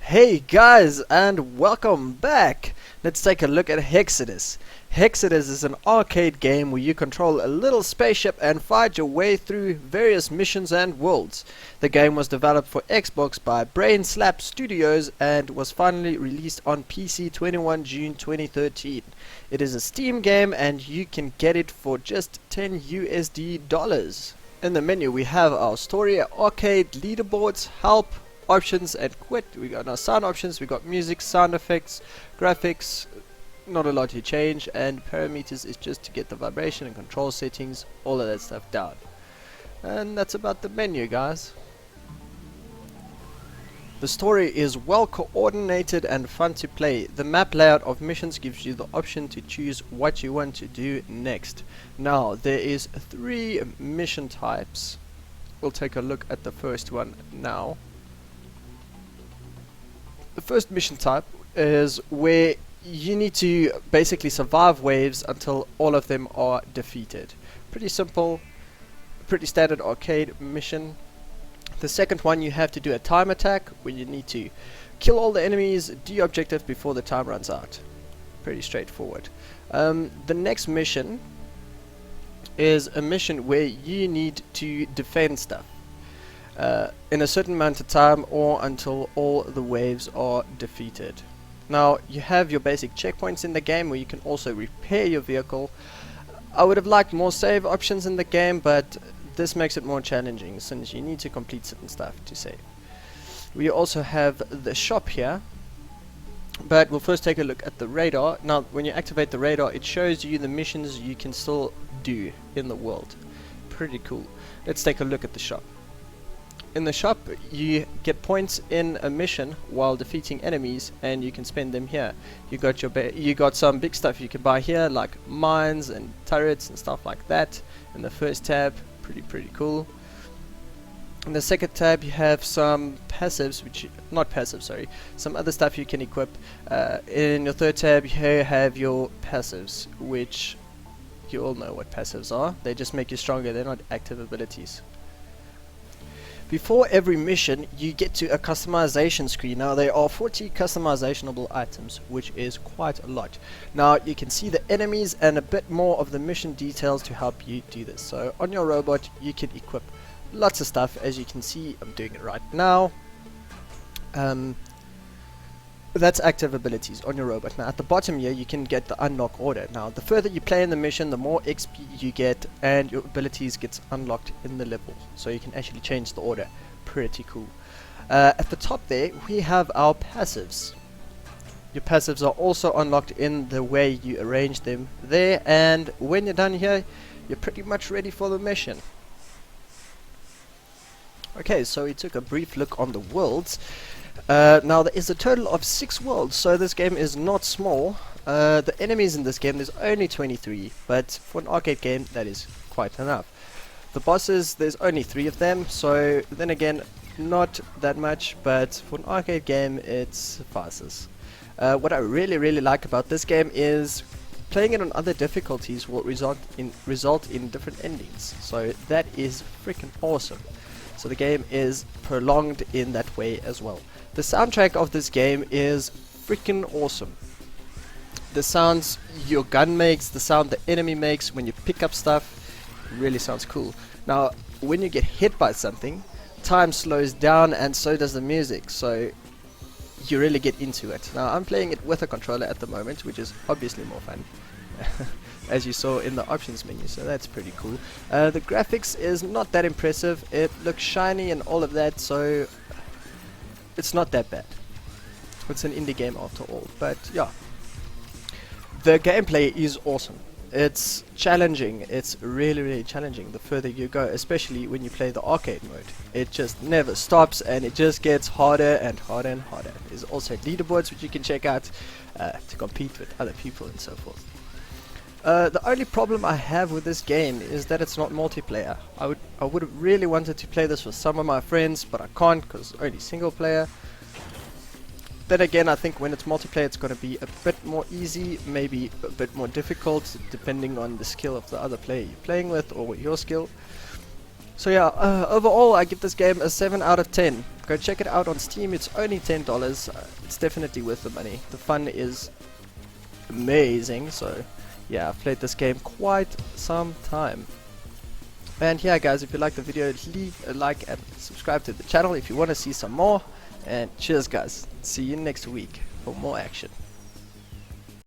Hey guys, and welcome back! Let's take a look at Hexodius. Hexodius is an arcade game where you control a little spaceship and fight your way through various missions and worlds. The game was developed for Xbox by Brain Slap Studios and was finally released on PC 21 June 2013. It is a Steam game and you can get it for just $10 USD. In the menu we have our story, arcade, leaderboards, help, options and quit. We got our sound options, we got music, sound effects, graphics, not a lot to change, and parameters is just to get the vibration and control settings, all of that stuff down. And that's about the menu, guys. The story is well coordinated and fun to play. The map layout of missions gives you the option to choose what you want to do next. Now there is 3 mission types. We'll take a look at the first one now. The first mission type is where you need to basically survive waves until all of them are defeated. Pretty simple, pretty standard arcade mission. The second one, you have to do a time attack where you need to kill all the enemies, do objective before the time runs out. Pretty straightforward. The next mission is a mission where you need to defend stuff in a certain amount of time or until all the waves are defeated. Now you have your basic checkpoints in the game where you can also repair your vehicle. I would have liked more save options in the game, but this makes it more challenging since you need to complete certain stuff to save. We also have the shop here, but we'll first take a look at the radar. Now when you activate the radar, it shows you the missions you can still do in the world. Pretty cool. Let's take a look at the shop. In the shop you get points in a mission while defeating enemies, and you can spend them here. You got some big stuff you can buy here, like mines and turrets and stuff like that. In the first tab, pretty cool. In the second tab you have some passives, some other stuff you can equip. In your third tab you have your passives, which you all know what passives are. They just make you stronger, they're not active abilities. Before every mission you get to a customization screen. Now there are 40 customizationable items, which is quite a lot. Now you can see the enemies and a bit more of the mission details to help you do this. So on your robot you can equip lots of stuff. As you can see, I'm doing it right now. That's active abilities on your robot. Now at the bottom here you can get the unlock order. Now the further you play in the mission, the more XP you get and your abilities gets unlocked in the level, so you can actually change the order. Pretty cool. At the top there we have our passives. Your passives are also unlocked in the way you arrange them there, and when you're done here you're pretty much ready for the mission. Okay, so we took a brief look on the worlds. Now there is a total of 6 worlds, so this game is not small. The enemies in this game, there's only 23, but for an arcade game that is quite enough. The bosses, there's only 3 of them, so then again not that much, but for an arcade game it suffices. What I really like about this game is playing it on other difficulties will result in different endings, so that is freaking awesome. So the game is prolonged in that way as well. The soundtrack of this game is freaking awesome. The sounds your gun makes, the sound the enemy makes when you pick up stuff, really sounds cool. Now when you get hit by something, time slows down and so does the music, so you really get into it. Now I'm playing it with a controller at the moment, which is obviously more fun. As you saw in the options menu, so that's pretty cool. The graphics is not that impressive. It looks shiny and all of that, so it's not that bad. It's an indie game after all, but yeah. The gameplay is awesome. It's challenging. It's really challenging the further you go, especially when you play the arcade mode. It just never stops and it just gets harder and harder and harder. There's also leaderboards which you can check out to compete with other people and so forth. The only problem I have with this game is that it's not multiplayer. I would have really wanted to play this with some of my friends, but I can't because it's only single player. Then again, I think when it's multiplayer it's going to be a bit more easy, maybe a bit more difficult depending on the skill of the other player you're playing with or your skill. So yeah, overall I give this game a 7 out of 10. Go check it out on Steam, it's only $10. It's definitely worth the money. The fun is amazing, so yeah, I've played this game quite some time. And yeah guys, if you like the video, leave a like and subscribe to the channel if you want to see some more. And cheers guys, see you next week for more action.